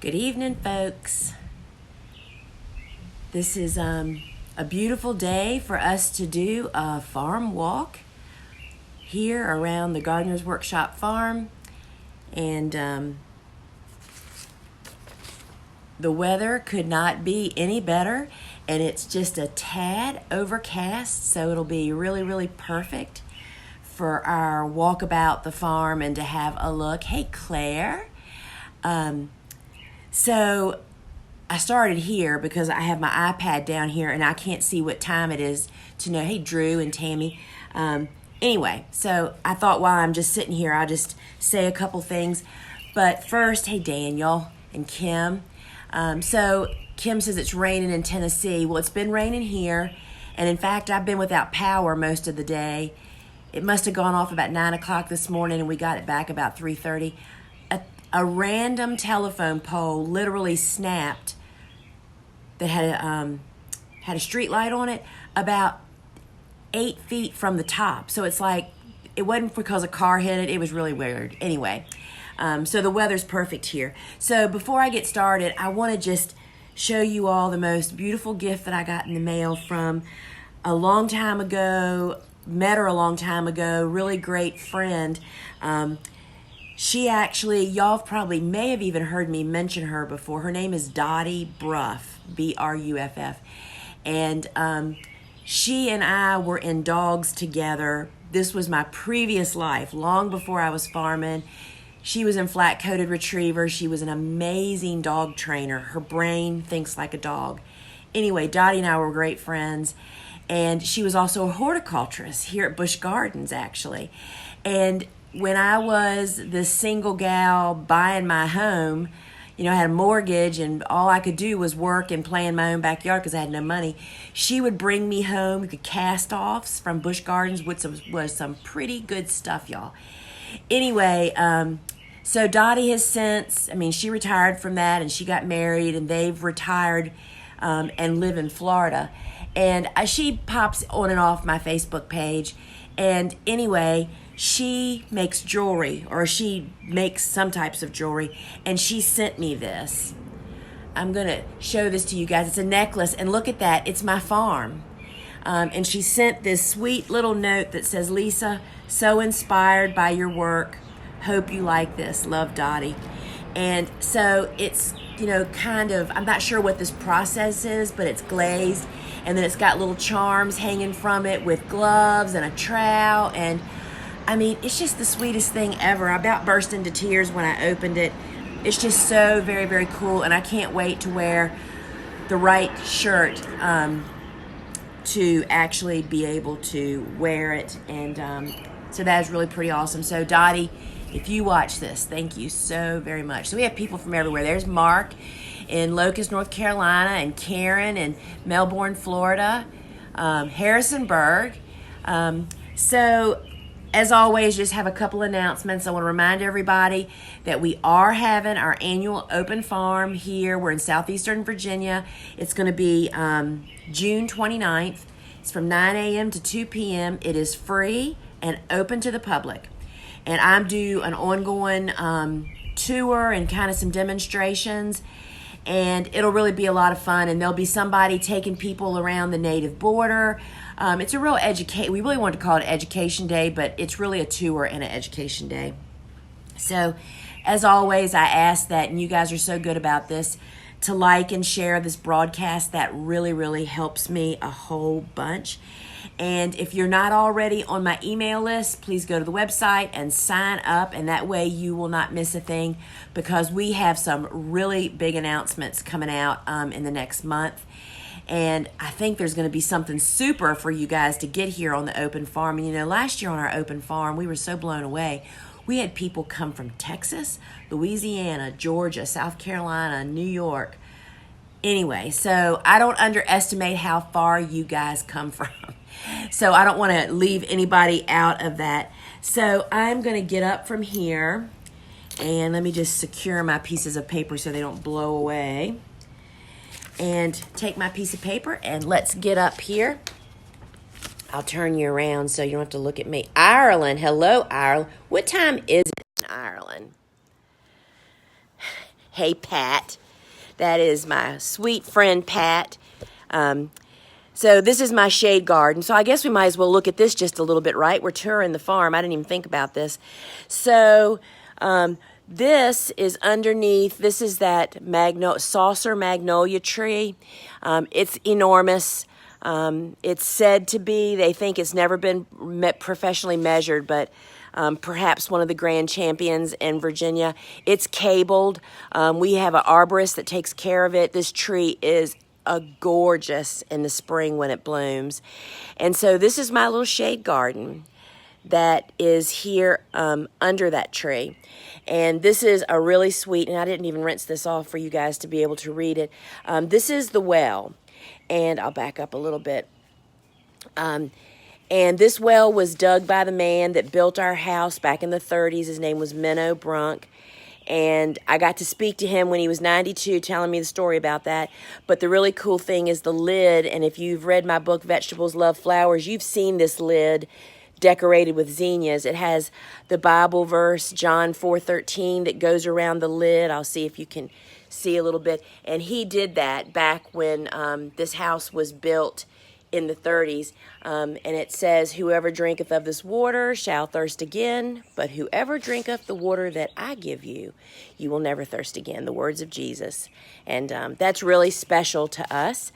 Good evening, folks. This is a beautiful day for us to do a farm walk here around the Gardener's Workshop farm. And the weather could not be any better. And it's just a tad overcast, so it'll be really, really perfect for our walk about the farm and to have a look. Hey, Claire. So I started here because I have my iPad down here and I can't see what time it is to know. Hey, Drew and Tammy. Anyway, so I thought while I'm just sitting here, I'll just say a couple things. But first, hey, Daniel and Kim. So Kim says it's raining in Tennessee. Well, it's been raining here. And in fact, I've been without power most of the day. It must have gone off about 9 o'clock this morning and we got it back about 3:30. A random telephone pole literally snapped that had a street light on it about 8 feet from the top. So it's like, it wasn't because a car hit it. It was really weird. Anyway, so the weather's perfect here. So before I get started, I want to just show you all the most beautiful gift that I got in the mail from a long time ago. Met her a long time ago. Really great friend. She actually, y'all probably may have even heard me mention her before. Her name is Dottie Bruff, B-R-U-F-F. And she and I were in dogs together. This was my previous life, long before I was farming. She was in flat-coated retriever. She was an amazing dog trainer. Her brain thinks like a dog. Anyway, Dottie and I were great friends. And she was also a horticulturist here at Busch Gardens, actually. And when I was the single gal buying my home, I had a mortgage and all I could do was work and play in my own backyard because I had no money. She would bring me home the cast-offs from Busch Gardens, which was some pretty good stuff, y'all. Anyway, so Dottie has since, she retired from that and she got married and they've retired and live in Florida. And she pops on and off my Facebook page. And anyway, she makes jewelry, or she makes some types of jewelry, and she sent me this. I'm going to show this to you guys. It's a necklace, and look at that. It's my farm. And she sent this sweet little note that says, Lisa, so inspired by your work. Hope you like this. Love, Dottie. And so it's, kind of, I'm not sure what this process is, but it's glazed. And then it's got little charms hanging from it with gloves and a trowel. And it's just the sweetest thing ever. I about burst into tears when I opened it. It's just so very, very cool. And I can't wait to wear the right shirt to actually be able to wear it. And so that is really pretty awesome. So Dottie, if you watch this, thank you so very much. So we have people from everywhere. There's Mark in Locust, North Carolina, and Karen in Melbourne, Florida, Harrisonburg. So as always, just have a couple announcements. I want to remind everybody that we are having our annual open farm here. We're in southeastern Virginia. It's going to be June 29th. It's from 9 a.m. to 2 p.m. It is free and open to the public. And I'm due an ongoing tour and kind of some demonstrations. And it'll really be a lot of fun. And there'll be somebody taking people around the native border. It's a real we really wanted to call it Education Day, but it's really a tour and an education day. So, as always, I ask that, and you guys are so good about this, to like and share this broadcast. That really, really helps me a whole bunch. And if you're not already on my email list, please go to the website and sign up. And that way you will not miss a thing, because we have some really big announcements coming out in the next month. And I think there's going to be something super for you guys to get here on the open farm. And last year on our open farm, we were so blown away. We had people come from Texas, Louisiana, Georgia, South Carolina, New York. Anyway, so I don't underestimate how far you guys come from. So I don't want to leave anybody out of that. So I'm going to get up from here, and let me just secure my pieces of paper so they don't blow away. And take my piece of paper, and let's get up here. I'll turn you around so you don't have to look at me. Ireland, hello, Ireland. What time is it in Ireland? Hey, Pat. That is my sweet friend, Pat. So this is my shade garden. So I guess we might as well look at this just a little bit, right? We're touring the farm. I didn't even think about this. So this is underneath, this is that saucer magnolia tree. It's enormous. It's said to be, they think it's never been professionally measured, but perhaps one of the grand champions in Virginia. It's cabled. We have an arborist that takes care of it. This tree is gorgeous in the spring when it blooms. And so this is my little shade garden that is here under that tree. And this is a really sweet, and I didn't even rinse this off for you guys to be able to read it. This is the well, and I'll back up a little bit. And this well was dug by the man that built our house back in the 30s. His name was Menno Brunk. And I got to speak to him when he was 92, telling me the story about that. But the really cool thing is the lid. And if you've read my book, Vegetables Love Flowers, you've seen this lid decorated with zinnias. It has the Bible verse, John 4:13, that goes around the lid. I'll see if you can see a little bit. And he did that back when this house was built in the 30s, and it says, whoever drinketh of this water shall thirst again, but whoever drinketh the water that I give you, you will never thirst again, the words of Jesus. And that's really special to us.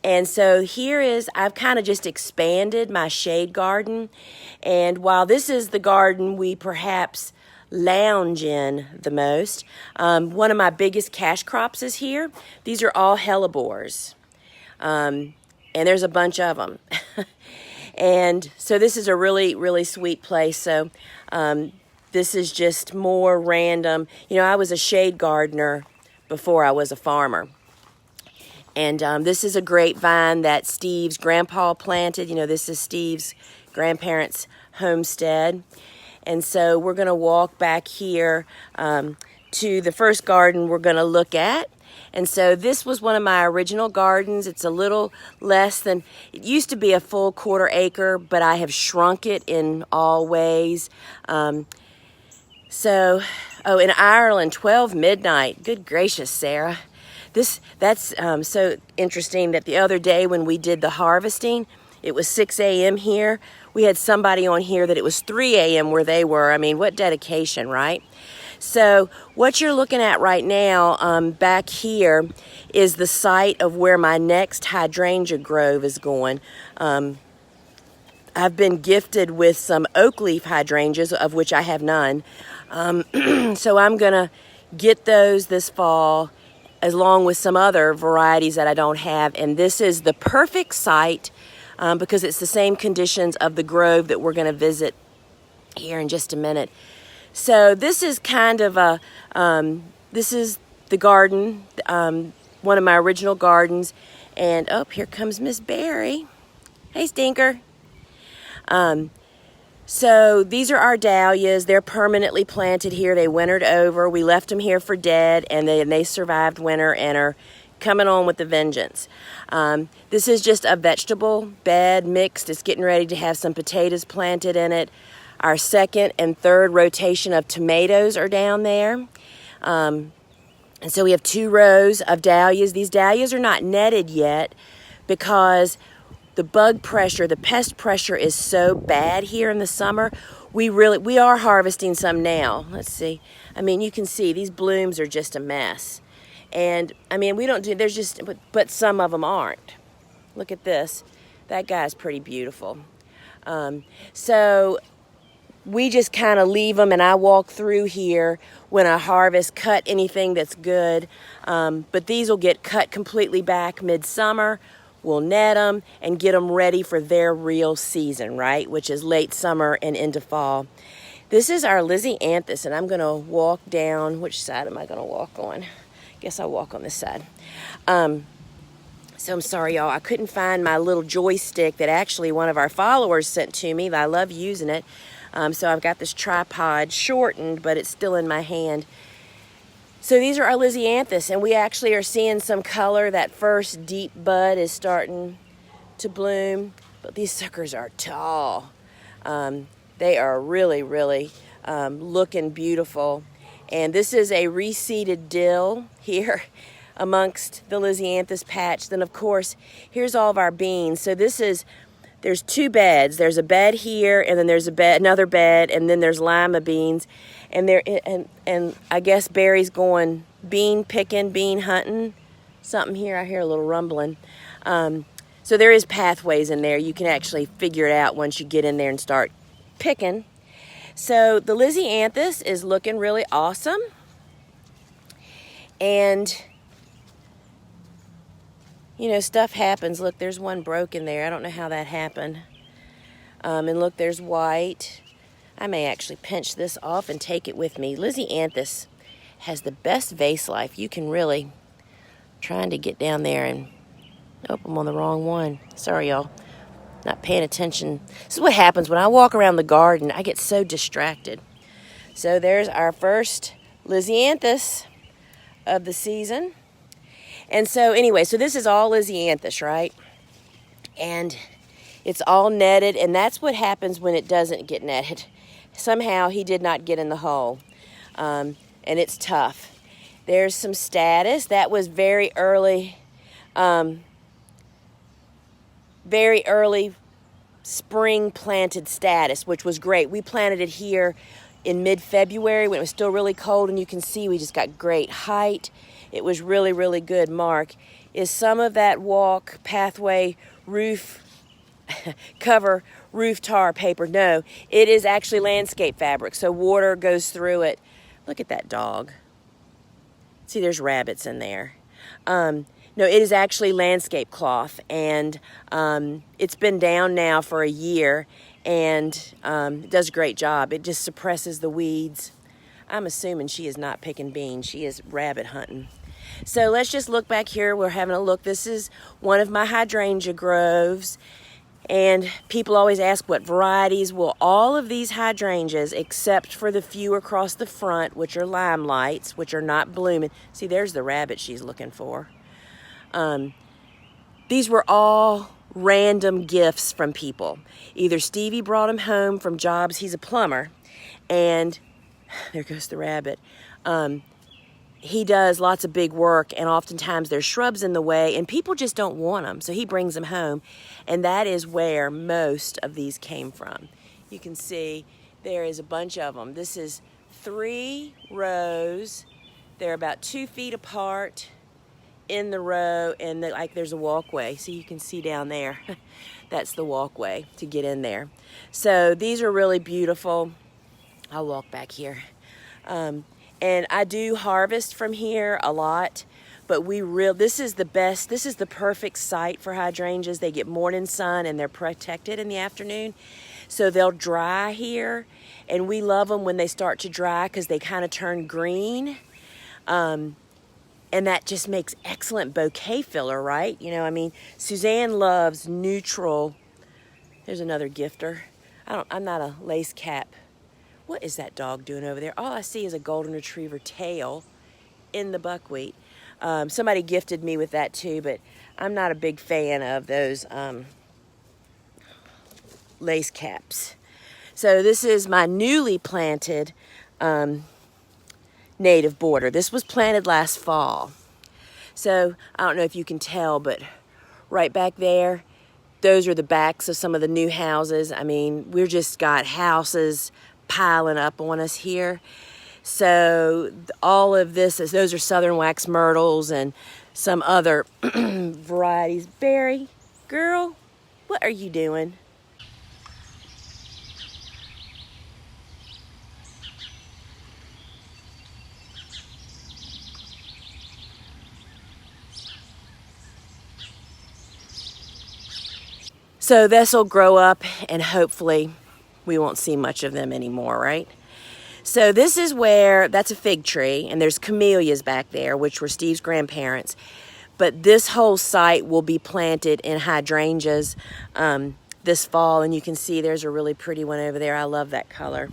And so here is, I've kind of just expanded my shade garden, and while this is the garden we perhaps lounge in the most, one of my biggest cash crops is here. These are all hellebores. And there's a bunch of them. And so this is a really, really sweet place. So this is just more random. You know, I was a shade gardener before I was a farmer. And this is a grapevine that Steve's grandpa planted. You know, this is Steve's grandparents' homestead. And so we're going to walk back here to the first garden we're going to look at. And so this was one of my original gardens. It's a little less than, it used to be a full 1/4 acre, but I have shrunk it in all ways. In Ireland, 12 midnight. Good gracious, Sarah. That's so interesting that the other day when we did the harvesting, it was 6 a.m. here. We had somebody on here that it was 3 a.m. where they were. I mean, what dedication, right? So what you're looking at right now back here is the site of where my next hydrangea grove is going. I've been gifted with some oak leaf hydrangeas, of which I have none. So I'm going to get those this fall, along with some other varieties that I don't have. And this is the perfect site because it's the same conditions of the grove that we're going to visit here in just a minute. So this is kind of a, this is the garden, one of my original gardens. And, oh, here comes Miss Barry. Hey, Stinker. So these are our dahlias. They're permanently planted here. They wintered over. We left them here for dead, and they survived winter and are coming on with a vengeance. This is just a vegetable bed mixed. It's getting ready to have some potatoes planted in it. Our second and third rotation of tomatoes are down there. And so we have 2 rows of dahlias. These dahlias are not netted yet because the bug pressure, the pest pressure is so bad here in the summer. We are harvesting some now. Let's see. I mean, you can see these blooms are just a mess. And I mean, but some of them aren't. Look at this. That guy's pretty beautiful. So we just kind of leave them, and I walk through here when I harvest, cut anything that's good. But these will get cut completely back midsummer. We'll net them and get them ready for their real season, right? Which is late summer and into fall. This is our Lisianthus, and I'm going to walk down. Which side am I going to walk on? Guess I'll walk on this side. So I'm sorry, y'all. I couldn't find my little joystick that actually one of our followers sent to me. I love using it. So I've got this tripod shortened, but it's still in my hand. So these are our Lisianthus, and we actually are seeing some color. That first deep bud is starting to bloom, but these suckers are tall. They are really, really looking beautiful. And this is a reseeded dill here amongst the Lisianthus patch. Then of course, here's all of our beans. So there's two beds. There's a bed here, and then there's another bed, and then there's lima beans. And and I guess Barry's going bean picking, bean hunting. Something here, I hear a little rumbling. So there is pathways in there. You can actually figure it out once you get in there and start picking. So the Lisianthus is looking really awesome. And you know, stuff happens. Look, there's one broken there. I don't know how that happened. And look, there's white. I may actually pinch this off and take it with me. Lisianthus has the best vase life. You can really, trying to get down there and, oh, I'm on the wrong one. Sorry, y'all. Not paying attention. This is what happens when I walk around the garden. I get so distracted. So there's our first Lisianthus of the season. And so anyway, so this is all Lisianthus, right? And it's all netted, and that's what happens when it doesn't get netted. Somehow he did not get in the hole, and it's tough. There's some status. That was very early spring planted status, which was great. We planted it here in mid-February when it was still really cold, and you can see we just got great height. It was really, really good. Mark, is some of that walk, pathway, roof, cover, roof tar paper? No, it is actually landscape fabric, so water goes through it. Look at that dog. See, there's rabbits in there. No, it is actually landscape cloth, and it's been down now for a year, and it does a great job. It just suppresses the weeds. I'm assuming she is not picking beans. She is rabbit hunting. So let's just look back here. We're having a look. This is one of my hydrangea groves, and people always ask what varieties. Well, all of these hydrangeas, except for the few across the front, which are limelights, which are not blooming. See, there's the rabbit she's looking for. These were all random gifts from people. Either Stevie brought them home from jobs. He's a plumber, and there goes the rabbit. He does lots of big work, and oftentimes there's shrubs in the way, and people just don't want them, so he brings them home, and that is where most of these came from. You can see there is a bunch of them. This is 3 rows. They're about 2 feet apart in the row, and like there's a walkway, so you can see down there. That's the walkway to get in there. So these are really beautiful. I'll walk back here. And I do harvest from here a lot, but this is the best, this is the perfect site for hydrangeas. They get morning sun and they're protected in the afternoon. So they'll dry here, and we love them when they start to dry because they kind of turn green. And that just makes excellent bouquet filler, right? You know, I mean, Suzanne loves neutral. There's another gifter. I'm not a lace cap. What is that dog doing over there? All I see is a golden retriever tail in the buckwheat. Somebody gifted me with that too, but I'm not a big fan of those lace caps. So this is my newly planted native border. This was planted last fall. So I don't know if you can tell, but right back there, those are the backs of some of the new houses. I mean, we've just got houses piling up on us here. So all of this those are southern wax myrtles and some other varieties. Barry, girl, what are you doing? So this will grow up, and hopefully we won't see much of them anymore, right? So this is where, that's a fig tree, and there's camellias back there, which were Steve's grandparents. But this whole site will be planted in hydrangeas this fall, and you can see there's a really pretty one over there. I love that color.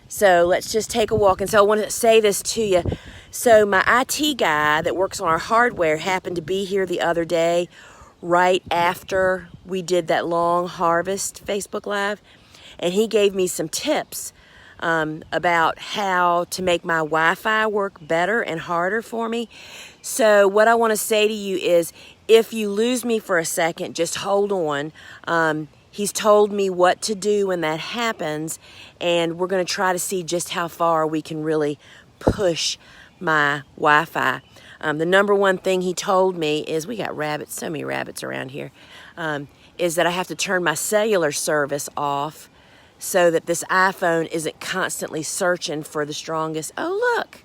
So let's just take a walk. And so I want to say this to you. So my IT guy that works on our hardware happened to be here the other day, right after we did that long harvest Facebook Live, and he gave me some tips about how to make my Wi-Fi work better and harder for me. So what I want to say to you is, if you lose me for a second, just hold on. He's told me what to do when that happens, and we're going to try to see just how far we can really push my Wi-Fi. The number one thing he told me is, we got rabbits, so many rabbits around here, is that I have to turn my cellular service off so that this iPhone isn't constantly searching for the strongest. Oh, look,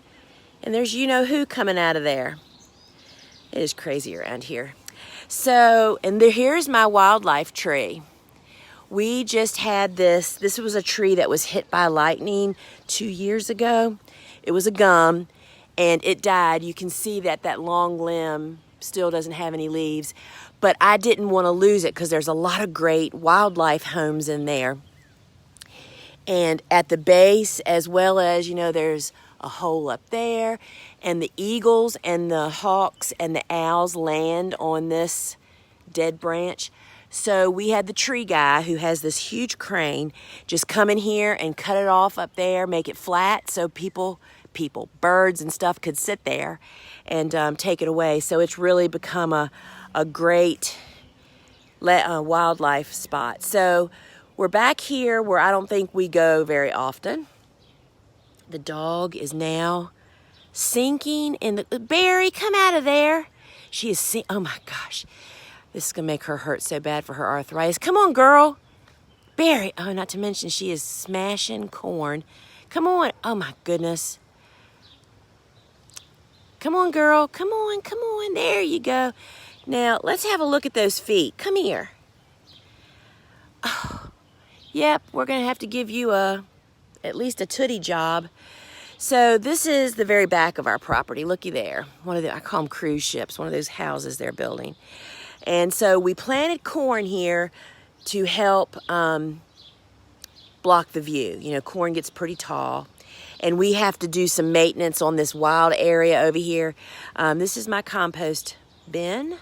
and there's you-know-who coming out of there. It is crazy around here. So, and here's my wildlife tree. We just had this was a tree that was hit by lightning 2 years ago. It was a gum, and it died. You can see that long limb still doesn't have any leaves, but I didn't want to lose it because there's a lot of great wildlife homes in there. And at the base, as well as, there's a hole up there, and the eagles and the hawks and the owls land on this dead branch. So we had the tree guy, who has this huge crane, just come in here and cut it off up there, make it flat so people, birds and stuff could sit there and take it away. So it's really become a great wildlife spot. So we're back here where I don't think we go very often. The dog is now sinking in the... Barry, come out of there. She is oh my gosh. This is going to make her hurt so bad for her arthritis. Come on, girl. Barry. Oh, not to mention she is smashing corn. Come on. Oh my goodness. Come on, girl. Come on, come on. There you go. Now, let's have a look at those feet. Come here. Oh, yep, we're going to have to give you at least a tootie job. So this is the very back of our property. Looky there. I call them cruise ships, one of those houses they're building. And so we planted corn here to help block the view. Corn gets pretty tall. And we have to do some maintenance on this wild area over here. This is my compost bin.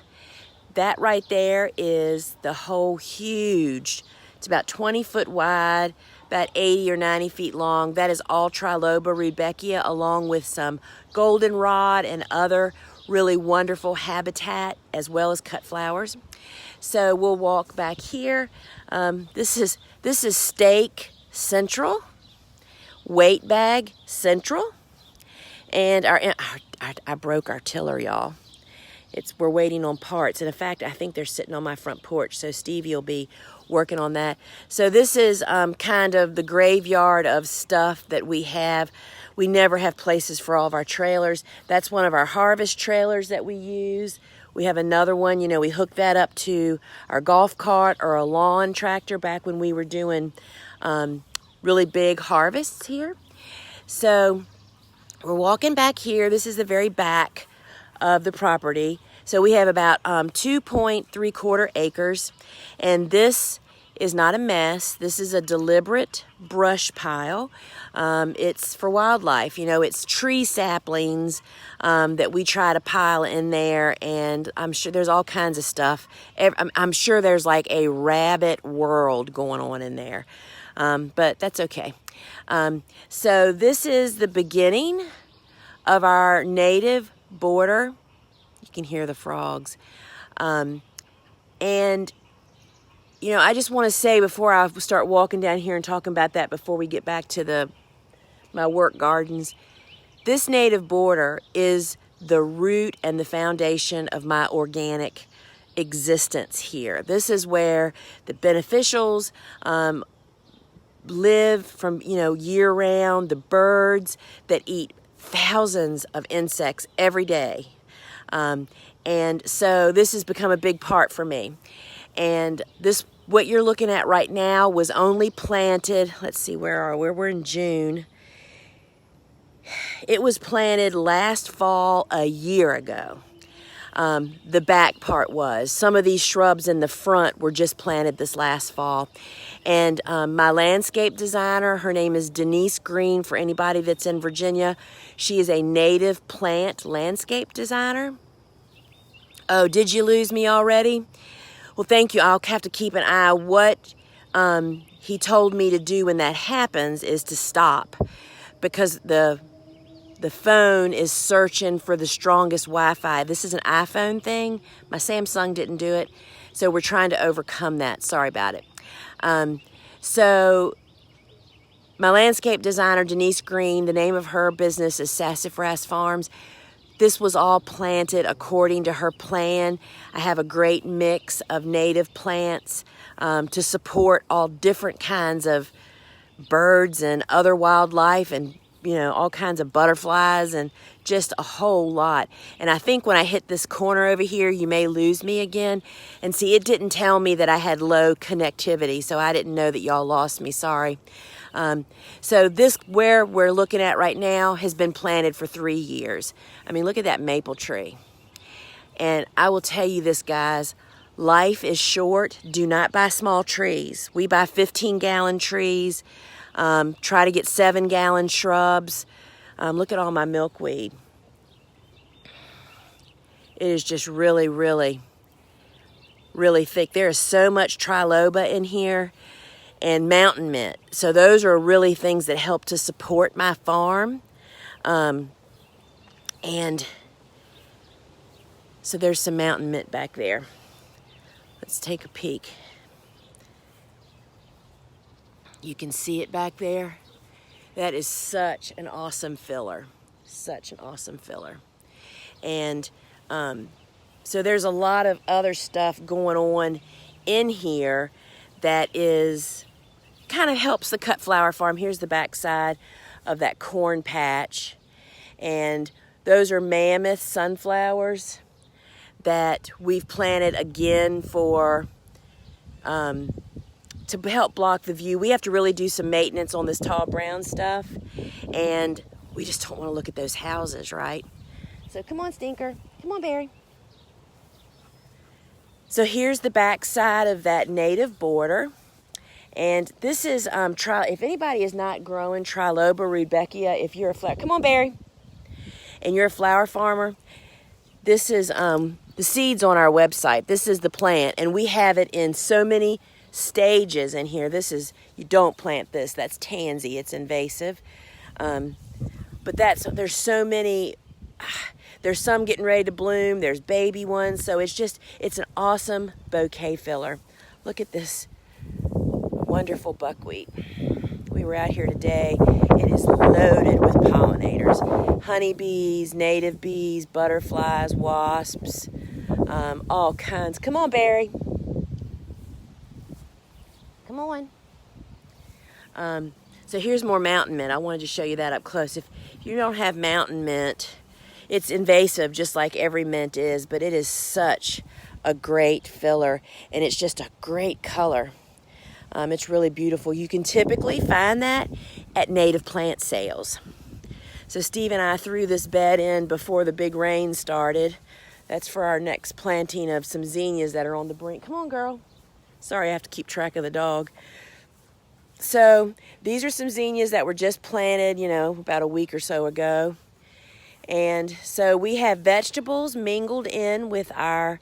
That right there is the whole huge, it's about 20 foot wide, about 80 or 90 feet long. That is all Triloba rudbeckia, along with some goldenrod and other really wonderful habitat, as well as cut flowers. So we'll walk back here. This is Stake Central, Weight Bag Central, and I broke our tiller, y'all. We're waiting on parts, and in fact, I think they're sitting on my front porch, so Stevie will be working on that. So this is kind of the graveyard of stuff that we have. We never have places for all of our trailers. That's one of our harvest trailers that we use. We have another one, we hook that up to our golf cart or a lawn tractor back when we were doing really big harvests here. So we're walking back here. This is the very back of the property. So we have about 2.75 acres, and this is not a mess. This is a deliberate brush pile. It's for wildlife. It's tree saplings that we try to pile in there, and I'm sure there's all kinds of stuff. I'm sure there's like a rabbit world going on in there, but that's okay. So this is the beginning of our native border. You can hear the frogs. And, I just want to say, before I start walking down here and talking about that, before we get back to my work gardens, this native border is the root and the foundation of my organic existence here. This is where the beneficials live from, year round, the birds that eat thousands of insects every day. And so this has become a big part for me. And what you're looking at right now was only planted, let's see, we're in June. It was planted last fall, a year ago. The back part was. Some of these shrubs in the front were just planted this last fall. And my landscape designer, her name is Denise Green, for anybody that's in Virginia. She is a native plant landscape designer. Oh, did you lose me already? Well, thank you. I'll have to keep an eye what he told me to do when that happens is to stop, because the phone is searching for the strongest Wi-Fi. This is an iPhone thing. My Samsung didn't do it, so we're trying to overcome that. Sorry about it. So my landscape designer, Denise Green, the name of her business is Sassafras Farms. This was all planted according to her plan. I have a great mix of native plants to support all different kinds of birds and other wildlife, and all kinds of butterflies, and just a whole lot. And I think when I hit this corner over here, you may lose me again. And see, it didn't tell me that I had low connectivity, so I didn't know that y'all lost me. Sorry. So this, where we're looking at right now, has been planted for 3 years. I mean, look at that maple tree. And I will tell you this, guys, life is short. Do not buy small trees. We buy 15-gallon trees. Try to get 7-gallon shrubs. Look at all my milkweed. It is just really, really, really thick. There is so much triloba in here, and mountain mint. So those are really things that help to support my farm. And so there's some mountain mint back there. Let's take a peek. You can see it back there. That is such an awesome filler. Such an awesome filler. And so there's a lot of other stuff going on in here that is kind of helps the cut flower farm. Here's the back side of that corn patch. And those are mammoth sunflowers that we've planted again for to help block the view. We have to really do some maintenance on this tall brown stuff, and we just don't want to look at those houses, right? So come on, Stinker. Come on, Barry. So here's the back side of that native border. And this is, if anybody is not growing Triloba rudbeckia, if you're a flower, come on, Barry, and you're a flower farmer, this is the seeds on our website. This is the plant, and we have it in so many stages in here. This is, you don't plant this. That's tansy. It's invasive. But there's so many. There's some getting ready to bloom. There's baby ones. So it's an awesome bouquet filler. Look at this wonderful buckwheat. We were out here today. It is loaded with pollinators. Honeybees, native bees, butterflies, wasps, all kinds. Come on, Barry. Come on. So here's more mountain mint. I wanted to show you that up close. If you don't have mountain mint, it's invasive just like every mint is, but it is such a great filler, and it's just a great color. It's really beautiful. You can typically find that at native plant sales. So Steve and I threw this bed in before the big rain started. That's for our next planting of some zinnias that are on the brink. Come on, girl. Sorry, I have to keep track of the dog. So these are some zinnias that were just planted, about a week or so ago. And so we have vegetables mingled in with our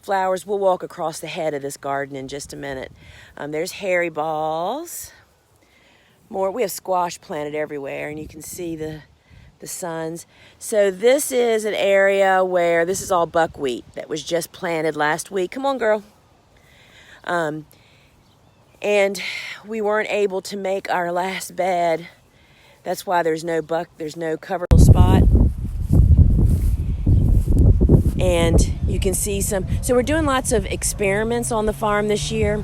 flowers. We'll walk across the head of this garden in just a minute. There's hairy balls. We have squash planted everywhere, and you can see the suns. So this is an area where this is all buckwheat that was just planted last week. Come on, girl. And we weren't able to make our last bed. That's why there's no cover spot. And you can see so we're doing lots of experiments on the farm this year.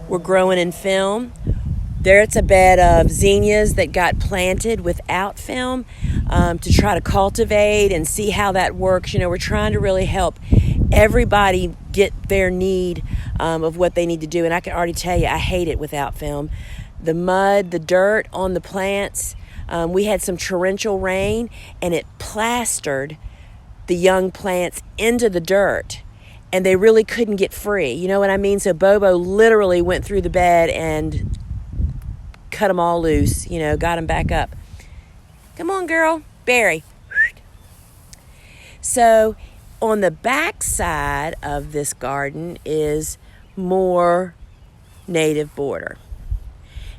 We're growing in film. There it's a bed of zinnias that got planted without film to try to cultivate and see how that works. We're trying to really help everybody get their need of what they need to do. And I can already tell you, I hate it without film. The mud, the dirt on the plants. We had some torrential rain, and it plastered the young plants into the dirt, and they really couldn't get free. You know what I mean? So Bobo literally went through the bed and cut them all loose, got them back up. Come on, girl. Barry. So on the back side of this garden is more native border.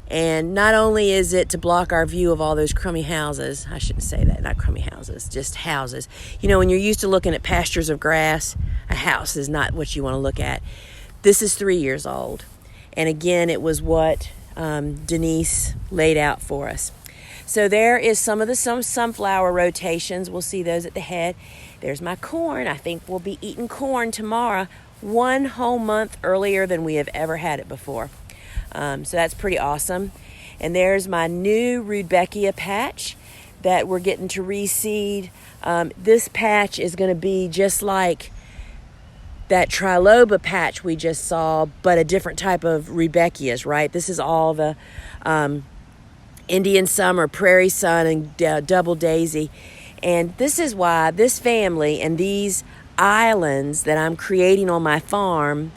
And not only is it to block our view of all those crummy houses, I shouldn't say that, not crummy houses, just houses. You know, when you're used to looking at pastures of grass, a house is not what you want to look at. This is 3 years old. And again, it was what Denise laid out for us. So there is some of the sunflower rotations. We'll see those at the head. There's my corn. I think we'll be eating corn tomorrow, 1 whole month earlier than we have ever had it before. So that's pretty awesome. And there's my new Rudbeckia patch that we're getting to reseed. This patch is going to be just like that Triloba patch we just saw, but a different type of Rudbeckias, right? This is all the Indian Summer, Prairie Sun, and Double Daisy. And this is why this family and these islands that I'm creating on my farm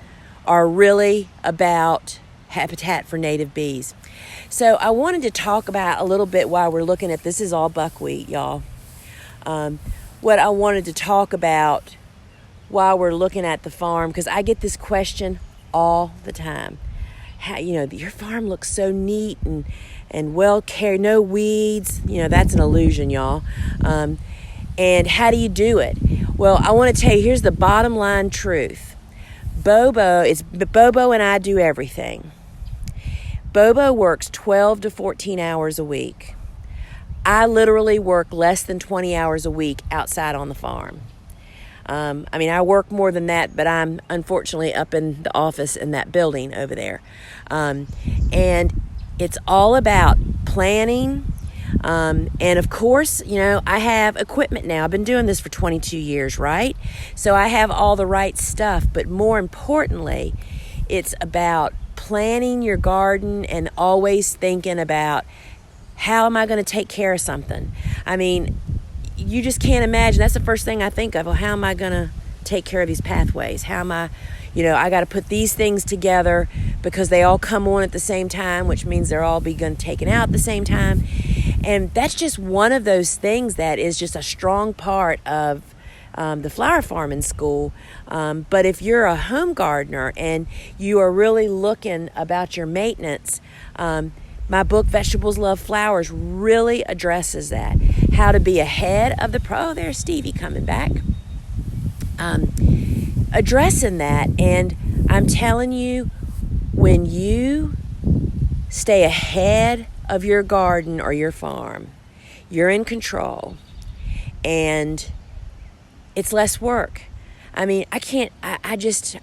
are really about habitat for native bees. So I wanted to talk about a little bit while we're looking at this. Is all buckwheat, y'all. What I wanted to talk about while we're looking at the farm, because I get this question all the time. How, you know, your farm looks so neat and well cared, no weeds. You know, that's an illusion, y'all. And how do you do it? Well, I want to tell you, here's the bottom line truth. Bobo and I do everything. Bobo works 12 to 14 hours a week. I literally work less than 20 hours a week outside on the farm. I mean, I work more than that, but I'm unfortunately up in the office in that building over there. And it's all about planning. And of course, you know, I have equipment now. I've been doing this for 22 years, right? So I have all the right stuff. But more importantly, it's about planning your garden and always thinking about, how am I going to take care of something? I mean, you just can't imagine. That's the first thing I think of. Well, how am I going to take care of these pathways? How am I, you know, I got to put these things together because they all come on at the same time, which means they're all being taken out at the same time. And that's just one of those things that is just a strong part of the flower farming school. But if you're a home gardener and you are really looking about your maintenance, my book, Vegetables Love Flowers, really addresses that. How to be ahead of the oh, there's Stevie coming back. Addressing that. And I'm telling you, when you stay ahead of your garden or your farm, you're in control. And it's less work. I mean, I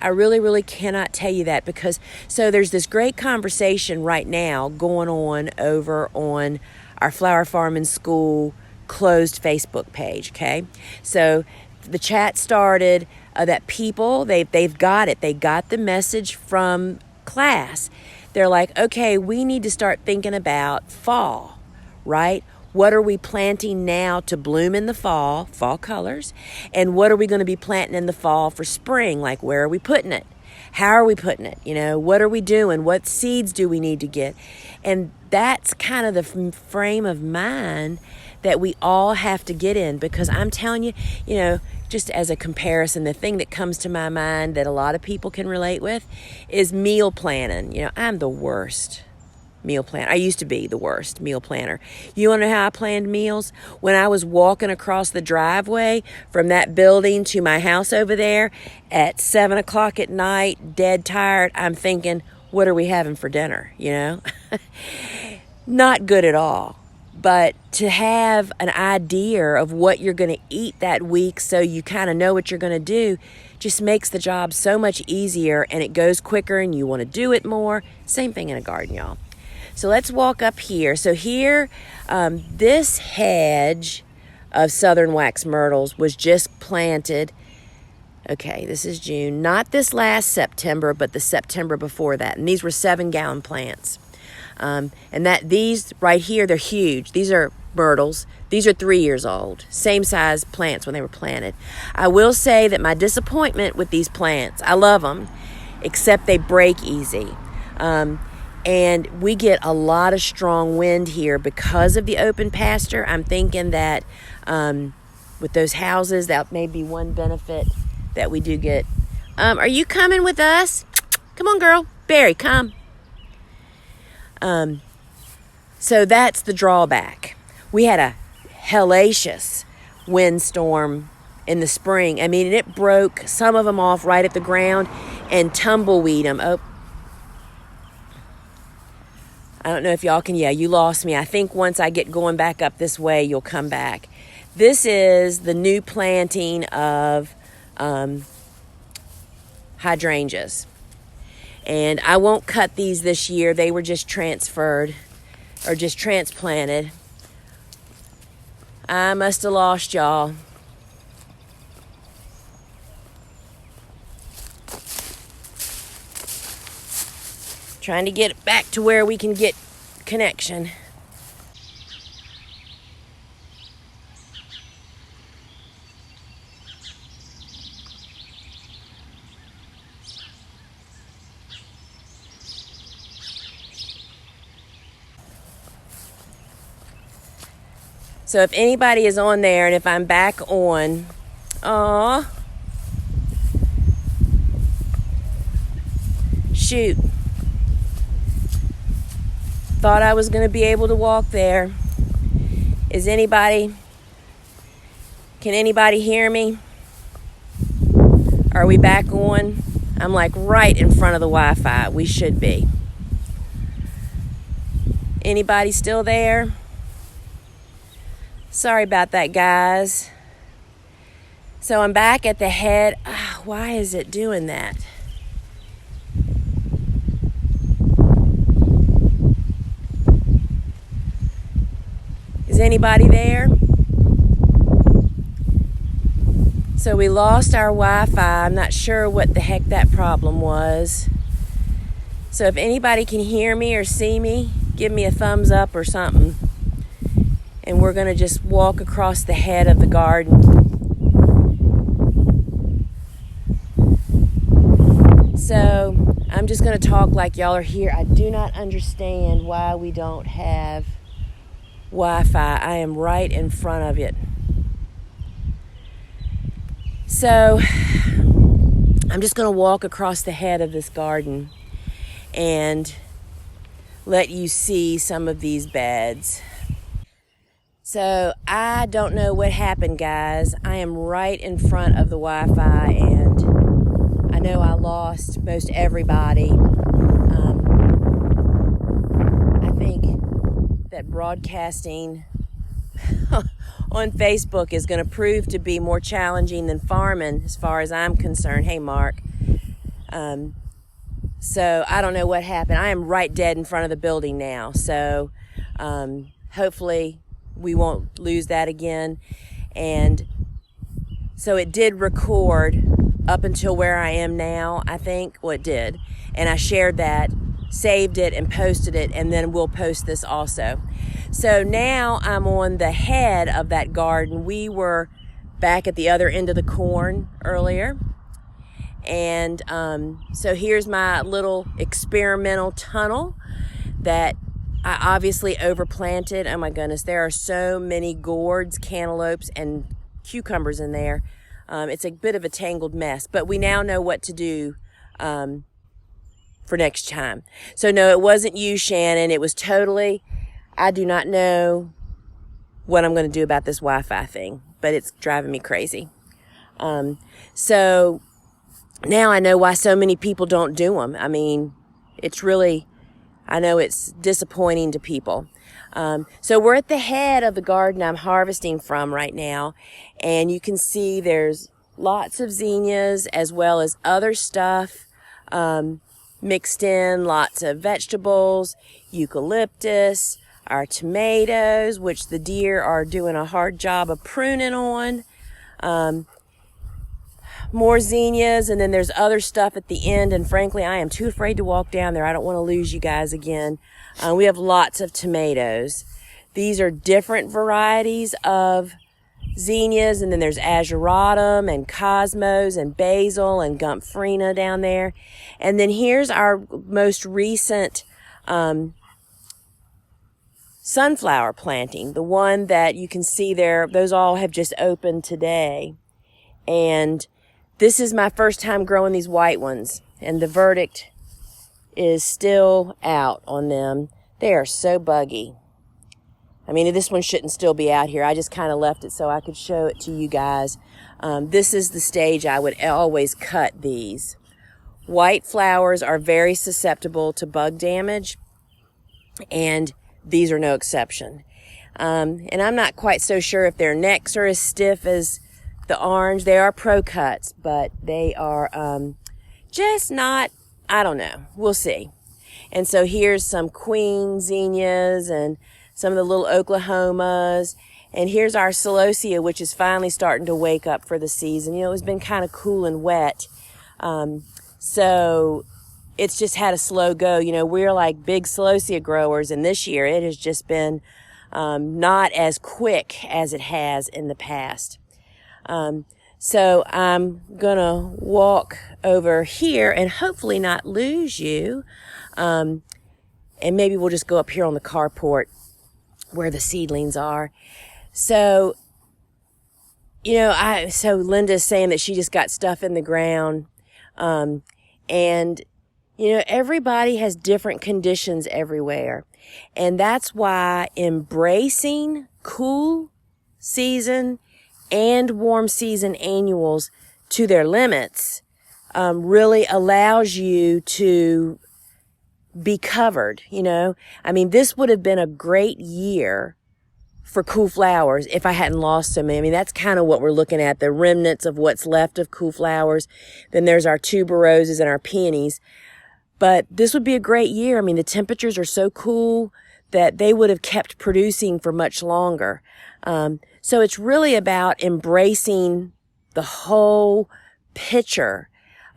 really cannot tell you that, because so there's this great conversation right now going on over on our Flower Farming School closed Facebook page, okay? So the chat started that people, they've got it. They got the message from class. They're like, okay, we need to start thinking about fall, right? What are we planting now to bloom in the fall colors? And what are we going to be planting in the fall for spring? Like, where are we putting it? How are we putting it? You know, what are we doing? What seeds do we need to get? And that's kind of the frame of mind that we all have to get in, because I'm telling you, you know, just as a comparison, the thing that comes to my mind that a lot of people can relate with is meal planning. You know, I'm the worst meal planner. I used to be the worst meal planner. You want to know how I planned meals? When I was walking across the driveway from that building to my house over there at 7 o'clock at night, dead tired, I'm thinking, what are we having for dinner? You know, not good at all. But to have an idea of what you're going to eat that week so you kind of know what you're going to do just makes the job so much easier, and it goes quicker and you want to do it more. Same thing in a garden, y'all. So let's walk up here. So here, this hedge of southern wax myrtles was just planted. Okay, this is June. Not this last September, but the September before that. And these were 7-gallon plants. And that these right here, they're huge. These are myrtles. These are 3 years old. Same size plants when they were planted. I will say that my disappointment with these plants, I love them, except they break easy. And we get a lot of strong wind here because of the open pasture. I'm thinking that with those houses, that may be one benefit that we do get. Are you coming with us? Come on, girl. Barry, come. So that's the drawback. We had a hellacious windstorm in the spring. I mean, it broke some of them off right at the ground and tumbleweed them. Oh, I don't know if y'all can, yeah, you lost me. I think once I get going back up this way, you'll come back. This is the new planting of hydrangeas. And I won't cut these this year. They were just transferred or just transplanted. I must have lost y'all. Trying to get back to where we can get connection. So if anybody is on there and if I'm back on, shoot. Thought I was going to be able to walk there. Is anybody, can anybody hear me? Are we back on? I'm like right in front of the Wi-Fi. We should be. Anybody still there? Sorry about that, guys. So I'm back at the head. Why is it doing that? Is anybody there? So we lost our Wi-Fi. I'm not sure what the heck that problem was. So if anybody can hear me or see me, give me a thumbs up or something. And we're going to just walk across the head of the garden. So I'm just going to talk like y'all are here. I do not understand why we don't have Wi-Fi. I am right in front of it. So I'm just going to walk across the head of this garden and let you see some of these beds. So I don't know what happened, guys. I am right in front of the Wi-Fi, and I know I lost most everybody. I think that broadcasting on Facebook is going to prove to be more challenging than farming as far as I'm concerned. Hey, Mark. So I don't know what happened. I am right dead in front of the building now. So hopefully we won't lose that again. And so it did record up until where I am now, I think. Well, it did. And I shared that, saved it, and posted it, and then we'll post this also. So now I'm on the head of that garden. We were back at the other end of the corn earlier. And so here's my little experimental tunnel that I obviously overplanted. Oh my goodness, there are so many gourds, cantaloupes, and cucumbers in there. It's a bit of a tangled mess, but we now know what to do for next time. So no, it wasn't you, Shannon. It was totally, I do not know what I'm going to do about this Wi-Fi thing, but it's driving me crazy. So now I know why so many people don't do them. I mean, it's really, I know it's disappointing to people. So we're at the head of the garden I'm harvesting from right now. And you can see there's lots of zinnias as well as other stuff mixed in. Lots of vegetables, eucalyptus, our tomatoes, which the deer are doing a hard job of pruning on. More zinnias, and then there's other stuff at the end, and frankly I am too afraid to walk down there. I don't want to lose you guys again. We have lots of tomatoes. These are different varieties of zinnias, and then there's ageratum and cosmos and basil and gomphrena down there. And then here's our most recent sunflower planting, the one that you can see there. Those all have just opened today, and this is my first time growing these white ones, and the verdict is still out on them. They are so buggy. I mean, this one shouldn't still be out here. I just kind of left it so I could show it to you guys. This is the stage I would always cut these. White flowers are very susceptible to bug damage, and these are no exception. And I'm not quite so sure if their necks are as stiff as the orange. They are pro cuts, but they are just not, I don't know. We'll see. And so here's some queen zinnias and some of the little Oklahomas. And here's our celosia, which is finally starting to wake up for the season. You know, it's been kind of cool and wet. So it's just had a slow go. You know, we're like big celosia growers, and this year it has just been not as quick as it has in the past. So I'm gonna walk over here and hopefully not lose you. And maybe we'll just go up here on the carport where the seedlings are. So, you know, so Linda's saying that she just got stuff in the ground. And, you know, everybody has different conditions everywhere. And that's why embracing cool season and warm season annuals to their limits, really allows you to be covered, you know. I mean, this would have been a great year for cool flowers if I hadn't lost so many. I mean, that's kind of what we're looking at, the remnants of what's left of cool flowers. Then there's our tuberoses and our peonies. But this would be a great year. I mean, the temperatures are so cool that they would have kept producing for much longer. So it's really about embracing the whole picture,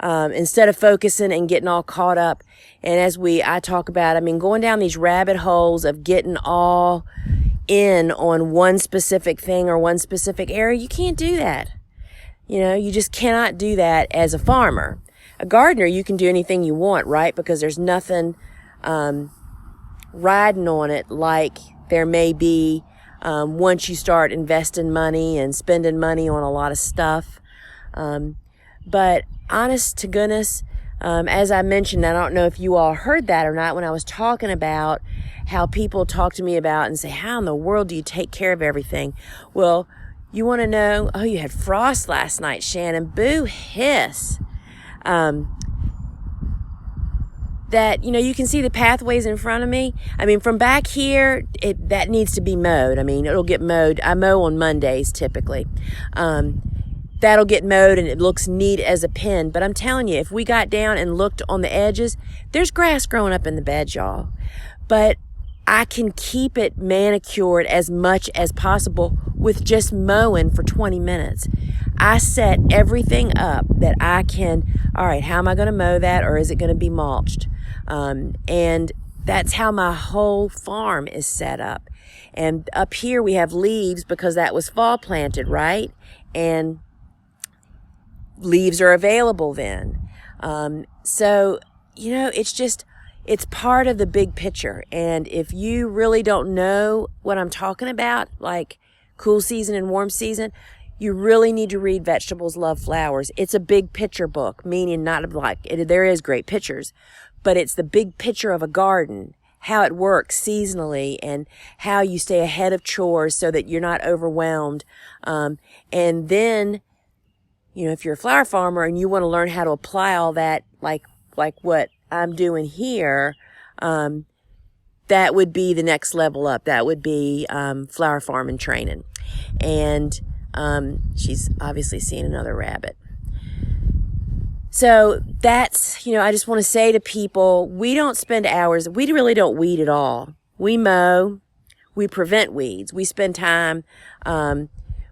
instead of focusing and getting all caught up. And as I talk about, I mean, going down these rabbit holes of getting all in on one specific thing or one specific area, you can't do that. You know, you just cannot do that as a farmer. A gardener, you can do anything you want, right? Because there's nothing riding on it like there may be once you start investing money and spending money on a lot of stuff. But honest to goodness, as I mentioned, I don't know if you all heard that or not when I was talking about how people talk to me about and say, how in the world do you take care of everything? Well, you want to know, oh, you had frost last night, Shannon. Boo hiss. That, you know, you can see the pathways in front of me. I mean, from back here, that needs to be mowed. I mean, it'll get mowed. I mow on Mondays typically. That'll get mowed and it looks neat as a pin. But I'm telling you, if we got down and looked on the edges, there's grass growing up in the bed, y'all. But I can keep it manicured as much as possible with just mowing for 20 minutes. I set everything up that I can, all right, how am I going to mow that, or is it going to be mulched? And that's how my whole farm is set up. And up here we have leaves because that was fall planted, right? And leaves are available then. So, you know, it's part of the big picture. And if you really don't know what I'm talking about, like cool season and warm season, you really need to read Vegetables Love Flowers. It's a big picture book, meaning not like there is great pictures, but it's the big picture of a garden, how it works seasonally and how you stay ahead of chores so that you're not overwhelmed. And then, you know, if you're a flower farmer and you want to learn how to apply all that, like what I'm doing here, that would be the next level up. That would be flower farming training. And she's obviously seeing another rabbit. So that's, you know, I just want to say to people, we don't spend hours, we really don't weed at all. We mow, we prevent weeds, we spend time.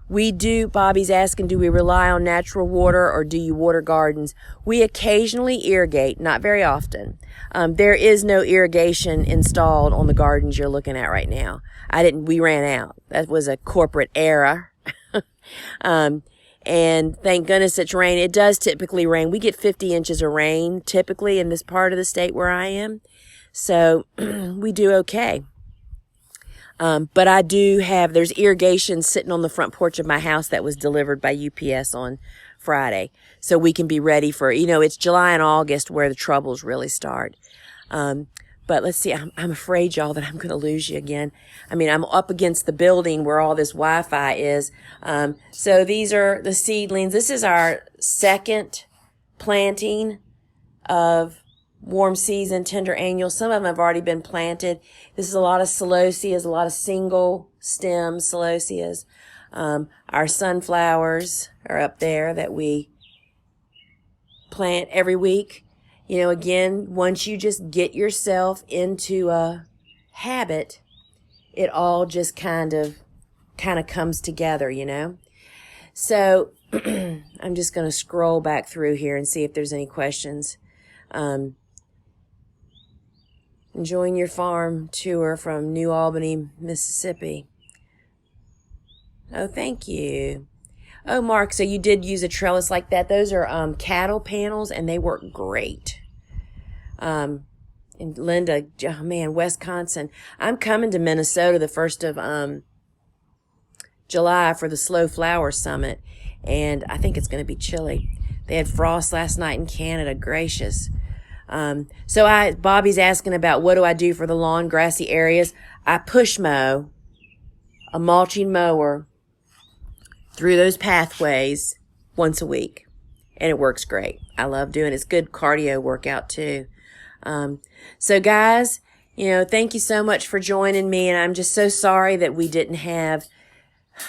We do, Bobby's asking, do we rely on natural water or do you water gardens? We occasionally irrigate, not very often. There is no irrigation installed on the gardens you're looking at right now. We ran out. That was a corporate error. And thank goodness it's rain. It does typically rain. We get 50 inches of rain typically in this part of the state where I am. So we do okay. But I do have, there's irrigation sitting on the front porch of my house that was delivered by UPS on Friday. So we can be ready for, you know, it's July and August where the troubles really start. But But let's see, I'm afraid, y'all, that I'm going to lose you again. I mean, I'm up against the building where all this Wi-Fi is. So these are the seedlings. This is our second planting of warm season tender annual. Some of them have already been planted. This is a lot of celosias, a lot of single stem celosias. Our sunflowers are up there that we plant every week. You know, again, once you just get yourself into a habit, it all just kind of comes together, you know. So I'm just going to scroll back through here and see if there's any questions. Enjoying your farm tour from New Albany, Mississippi. Oh, thank you. Oh, Mark, so you did use a trellis like that. Those are cattle panels, and they work great. And Linda, oh man, Wisconsin. I'm coming to Minnesota the 1st of July for the Slow Flower Summit, and I think it's going to be chilly. They had frost last night in Canada. Gracious. So Bobby's asking about what do I do for the lawn, grassy areas. I push mow, a mulching mower, through those pathways once a week, and it works great. I love doing it. It's good cardio workout too. So guys, you know, thank you so much for joining me, and I'm just so sorry that we didn't have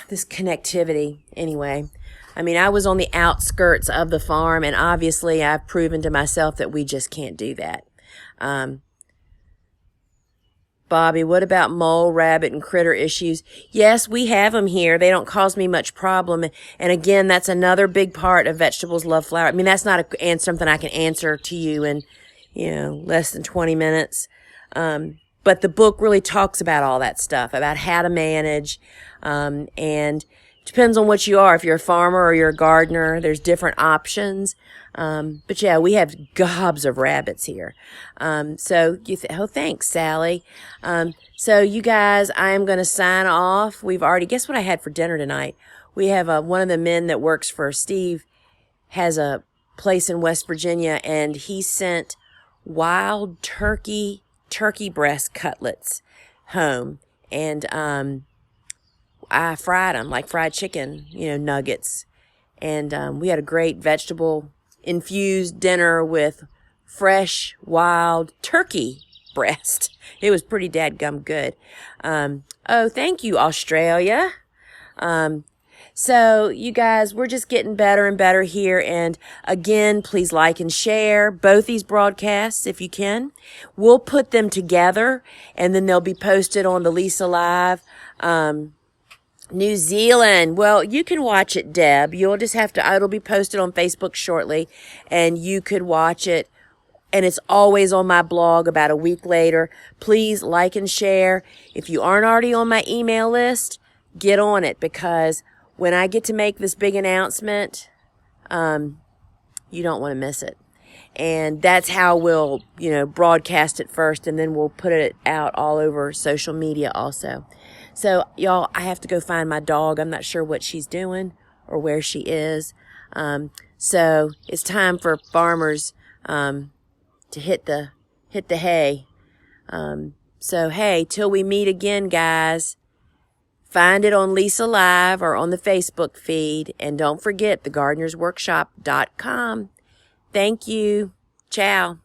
this connectivity anyway. I mean, I was on the outskirts of the farm, and obviously I've proven to myself that we just can't do that. Bobby, what about mole, rabbit, and critter issues? Yes, we have them here. They don't cause me much problem. And again, that's another big part of Vegetables Love Flower. I mean, that's not something I can answer to you in, you know, less than 20 minutes. But the book really talks about all that stuff, about how to manage, and depends on what you are. If you're a farmer or you're a gardener, there's different options. But yeah, we have gobs of rabbits here. So oh, thanks, Sally. So you guys, I am going to sign off. We've already, guess what I had for dinner tonight? We have one of the men that works for Steve has a place in West Virginia, and he sent wild turkey breast cutlets home. And, I fried them like fried chicken, you know, nuggets. And we had a great vegetable-infused dinner with fresh, wild turkey breast. It was pretty dadgum good. Oh, thank you, Australia. So, you guys, we're just getting better and better here. And again, please like and share both these broadcasts if you can. We'll put them together, and then they'll be posted on the Lisa Live. New Zealand. Well, you can watch it, Deb. You'll just have to, it'll be posted on Facebook shortly, and you could watch it. And it's always on my blog about a week later. Please like and share. If you aren't already on my email list, get on it, because when I get to make this big announcement, you don't want to miss it. And that's how we'll, you know, broadcast it first, and then we'll put it out all over social media also. So, y'all, I have to go find my dog. I'm not sure what she's doing or where she is. So it's time for farmers, to hit the hay. So, hey, till we meet again, guys, find it on Lisa Live or on the Facebook feed. And don't forget, thegardenersworkshop.com. Thank you. Ciao.